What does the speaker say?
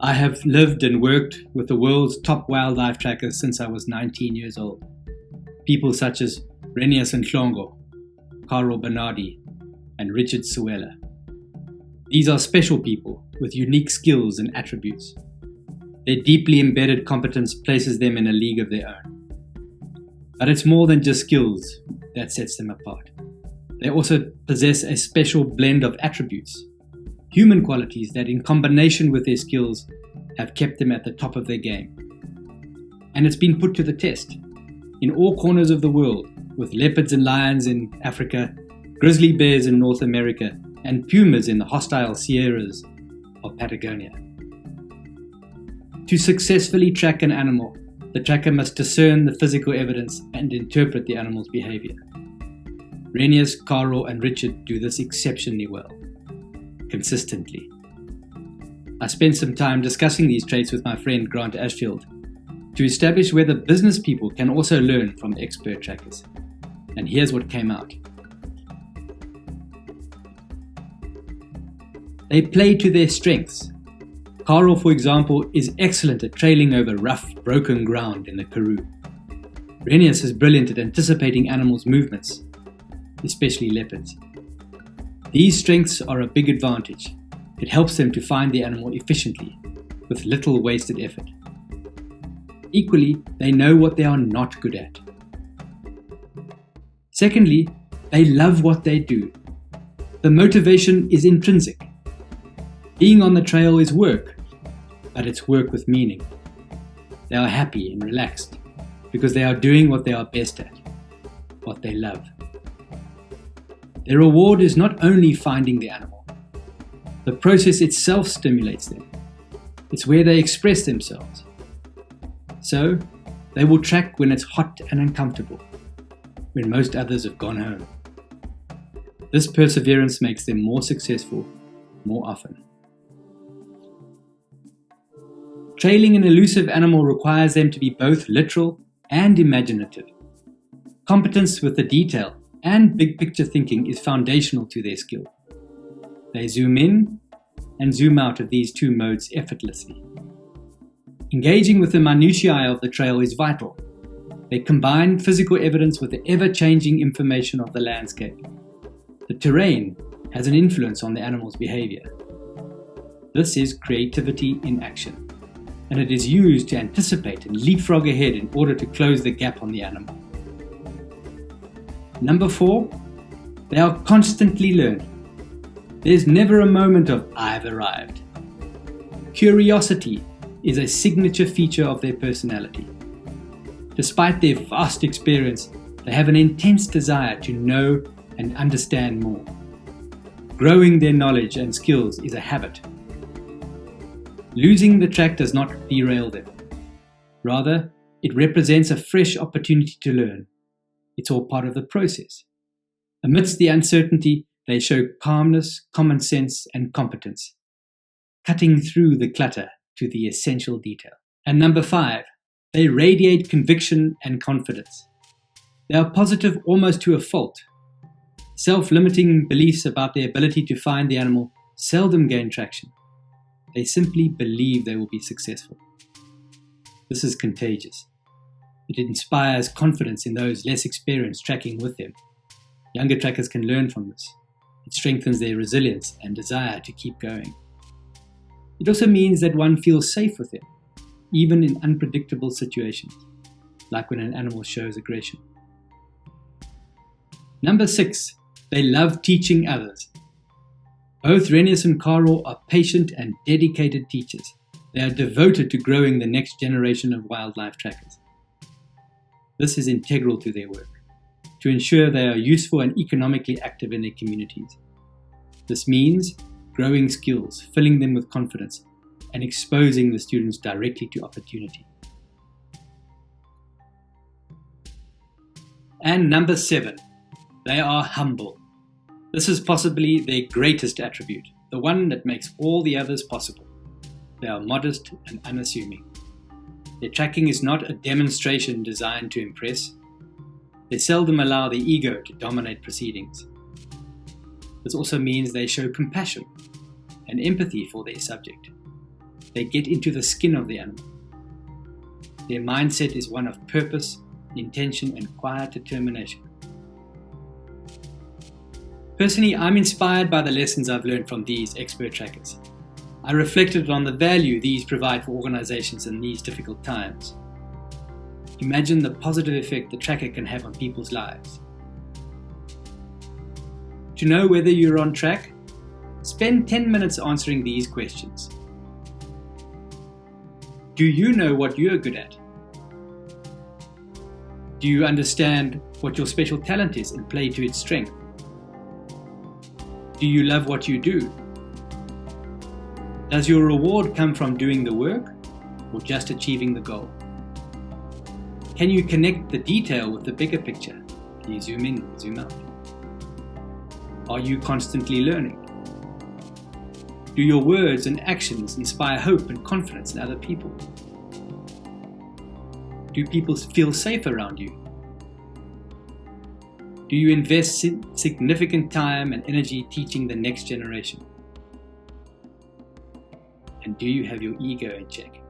I have lived and worked with the world's top wildlife trackers since I was 19 years old. People such as Renius Nhlongo, Carl Bernardi, and Richard Suella. These are special people with unique skills and attributes. Their deeply embedded competence places them in a league of their own. But it's more than just skills that sets them apart. They also possess a special blend of attributes, human qualities that in combination with their skills have kept them at the top of their game. And it's been put to the test in all corners of the world, with leopards and lions in Africa, grizzly bears in North America, and pumas in the hostile Sierras of Patagonia. To successfully track an animal, the tracker must discern the physical evidence and interpret the animal's behavior. Renius, Carl, and Richard do this exceptionally well, consistently. I spent some time discussing these traits with my friend Grant Ashfield to establish whether business people can also learn from expert trackers. And here's what came out. They play to their strengths. Carl, for example, is excellent at trailing over rough, broken ground in the Karoo. Renius is brilliant at anticipating animals' movements, especially leopards. These strengths are a big advantage. It helps them to find the animal efficiently, with little wasted effort. Equally, they know what they are not good at. Secondly, they love what they do. The motivation is intrinsic. Being on the trail is work, but it's work with meaning. They are happy and relaxed because they are doing what they are best at, what they love. Their reward is not only finding the animal. The process itself stimulates them. It's where they express themselves. So, they will track when it's hot and uncomfortable, when most others have gone home. This perseverance makes them more successful more often. Trailing an elusive animal requires them to be both literal and imaginative. Competence with the detail and big picture thinking is foundational to their skill. They zoom in and zoom out of these two modes effortlessly. Engaging with the minutiae of the trail is vital. They combine physical evidence with the ever-changing information of the landscape. The terrain has an influence on the animal's behavior. This is creativity in action, and it is used to anticipate and leapfrog ahead in order to close the gap on the animal. Number 4, they are constantly learning. There's never a moment of "I've arrived." Curiosity is a signature feature of their personality. Despite their vast experience, they have an intense desire to know and understand more. Growing their knowledge and skills is a habit. Losing the track does not derail them. Rather, it represents a fresh opportunity to learn. It's all part of the process. Amidst the uncertainty, they show calmness, common sense, and competence, cutting through the clutter to the essential detail. And number 5, they radiate conviction and confidence. They are positive almost to a fault. Self-limiting beliefs about their ability to find the animal seldom gain traction. They simply believe they will be successful. This is contagious. It inspires confidence in those less experienced tracking with them. Younger trackers can learn from this. It strengthens their resilience and desire to keep going. It also means that one feels safe with them, even in unpredictable situations, like when an animal shows aggression. Number 6, they love teaching others. Both Renius and Carl are patient and dedicated teachers. They are devoted to growing the next generation of wildlife trackers. This is integral to their work, to ensure they are useful and economically active in their communities. This means growing skills, filling them with confidence, and exposing the students directly to opportunity. And number 7, they are humble. This is possibly their greatest attribute, the one that makes all the others possible. They are modest and unassuming. Their tracking is not a demonstration designed to impress. They seldom allow the ego to dominate proceedings. This also means they show compassion and empathy for their subject. They get into the skin of the animal. Their mindset is one of purpose, intention, and quiet determination. Personally, I'm inspired by the lessons I've learned from these expert trackers. I reflected on the value these provide for organizations in these difficult times. Imagine the positive effect the tracker can have on people's lives. To know whether you're on track, spend 10 minutes answering these questions. Do you know what you're good at? Do you understand what your special talent is and play to its strength? Do you love what you do? Does your reward come from doing the work or just achieving the goal? Can you connect the detail with the bigger picture? Can you zoom in, zoom out? Are you constantly learning? Do your words and actions inspire hope and confidence in other people? Do people feel safe around you? Do you invest significant time and energy teaching the next generation? And do you have your ego in check?